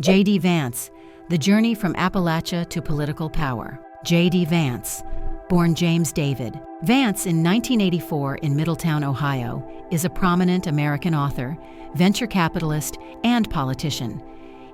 JD Vance, The Journey from Appalachia to Political Power. JD Vance, born James David Vance in 1984 in Middletown, Ohio, is a prominent American author, venture capitalist, and politician.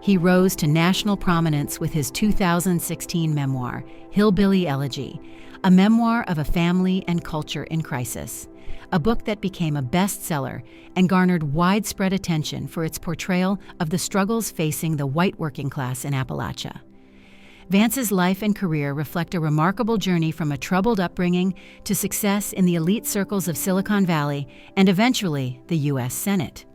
He rose to national prominence with his 2016 memoir, Hillbilly Elegy, a memoir of a family and culture in crisis, a book that became a bestseller and garnered widespread attention for its portrayal of the struggles facing the white working class in Appalachia. Vance's life and career reflect a remarkable journey from a troubled upbringing to success in the elite circles of Silicon Valley and eventually the U.S. Senate.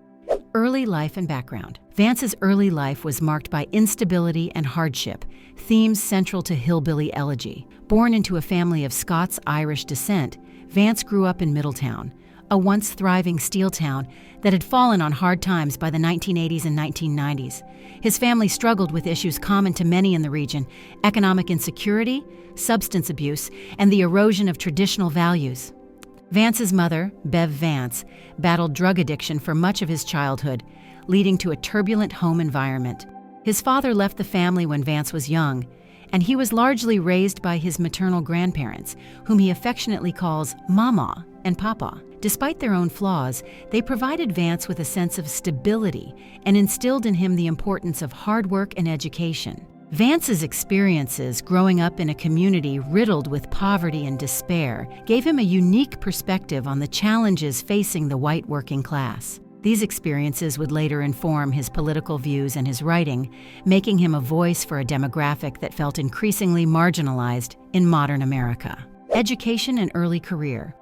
Early life and background. Vance's early life was marked by instability and hardship, themes central to Hillbilly Elegy. Born into a family of Scots-Irish descent, Vance grew up in Middletown, a once thriving steel town that had fallen on hard times by the 1980s and 1990s. His family struggled with issues common to many in the region: economic insecurity, substance abuse, and the erosion of traditional values. Vance's mother, Bev Vance, battled drug addiction for much of his childhood, leading to a turbulent home environment. His father left the family when Vance was young, and he was largely raised by his maternal grandparents, whom he affectionately calls Mama and Papa. Despite their own flaws, they provided Vance with a sense of stability and instilled in him the importance of hard work and education. Vance's experiences growing up in a community riddled with poverty and despair gave him a unique perspective on the challenges facing the white working class. These experiences would later inform his political views and his writing, making him a voice for a demographic that felt increasingly marginalized in modern America. Education and early career.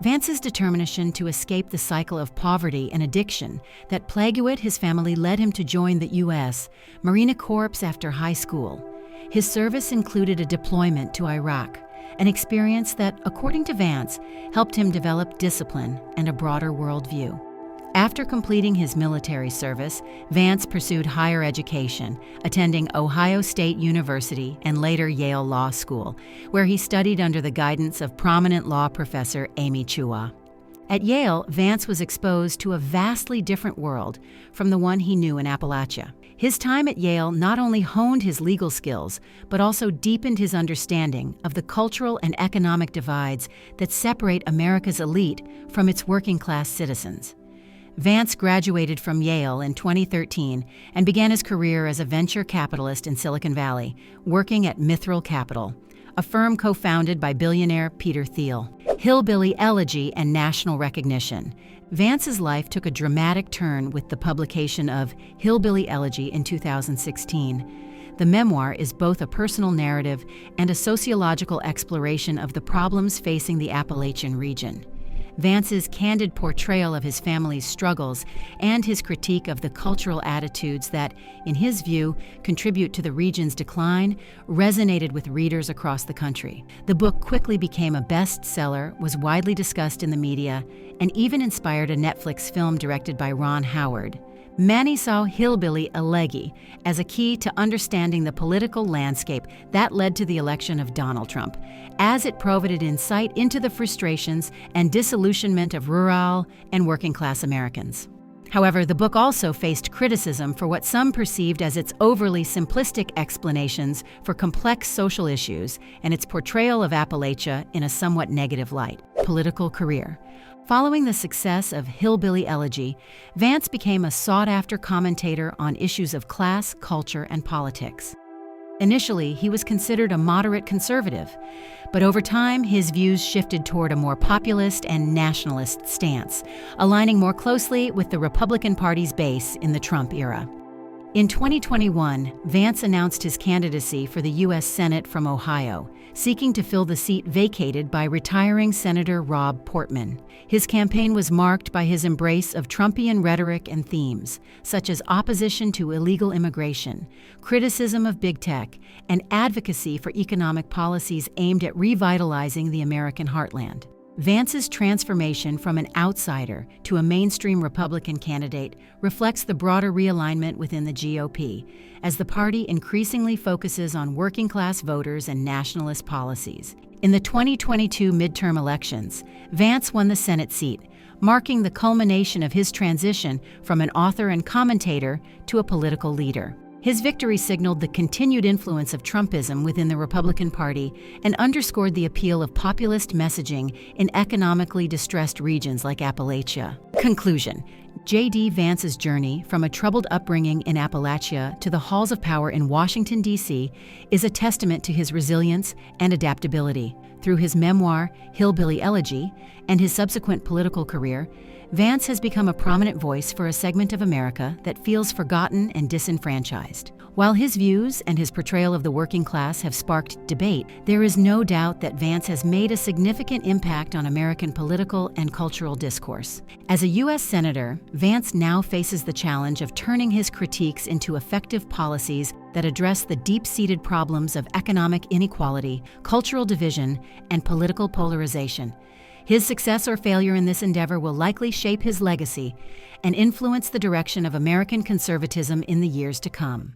Vance's determination to escape the cycle of poverty and addiction that plagued his family led him to join the U.S. Marine Corps after high school. His service included a deployment to Iraq, an experience that, according to Vance, helped him develop discipline and a broader worldview. After completing his military service, Vance pursued higher education, attending Ohio State University and later Yale Law School, where he studied under the guidance of prominent law professor Amy Chua. At Yale, Vance was exposed to a vastly different world from the one he knew in Appalachia. His time at Yale not only honed his legal skills, but also deepened his understanding of the cultural and economic divides that separate America's elite from its working-class citizens. Vance graduated from Yale in 2013 and began his career as a venture capitalist in Silicon Valley, working at Mithril Capital, a firm co-founded by billionaire Peter Thiel. Hillbilly Elegy and national recognition. Vance's life took a dramatic turn with the publication of Hillbilly Elegy in 2016. The memoir is both a personal narrative and a sociological exploration of the problems facing the Appalachian region. Vance's candid portrayal of his family's struggles and his critique of the cultural attitudes that, in his view, contribute to the region's decline resonated with readers across the country. The book quickly became a bestseller, was widely discussed in the media, and even inspired a Netflix film directed by Ron Howard. Many saw Hillbilly Elegy as a key to understanding the political landscape that led to the election of Donald Trump, as it provided insight into the frustrations and disillusionment of rural and working-class Americans. However, the book also faced criticism for what some perceived as its overly simplistic explanations for complex social issues and its portrayal of Appalachia in a somewhat negative light. Political career. Following the success of Hillbilly Elegy, Vance became a sought-after commentator on issues of class, culture, and politics. Initially, he was considered a moderate conservative, but over time, his views shifted toward a more populist and nationalist stance, aligning more closely with the Republican Party's base in the Trump era. In 2021, Vance announced his candidacy for the U.S. Senate from Ohio, seeking to fill the seat vacated by retiring Senator Rob Portman. His campaign was marked by his embrace of Trumpian rhetoric and themes, such as opposition to illegal immigration, criticism of big tech, and advocacy for economic policies aimed at revitalizing the American heartland. Vance's transformation from an outsider to a mainstream Republican candidate reflects the broader realignment within the GOP, as the party increasingly focuses on working-class voters and nationalist policies. In the 2022 midterm elections, Vance won the Senate seat, marking the culmination of his transition from an author and commentator to a political leader. His victory signaled the continued influence of Trumpism within the Republican Party and underscored the appeal of populist messaging in economically distressed regions like Appalachia. Conclusion: JD Vance's journey from a troubled upbringing in Appalachia to the halls of power in Washington, D.C. is a testament to his resilience and adaptability. Through his memoir, Hillbilly Elegy, and his subsequent political career, Vance has become a prominent voice for a segment of America that feels forgotten and disenfranchised. While his views and his portrayal of the working class have sparked debate, there is no doubt that Vance has made a significant impact on American political and cultural discourse. As a U.S. Senator, Vance now faces the challenge of turning his critiques into effective policies that address the deep-seated problems of economic inequality, cultural division, and political polarization. His success or failure in this endeavor will likely shape his legacy and influence the direction of American conservatism in the years to come.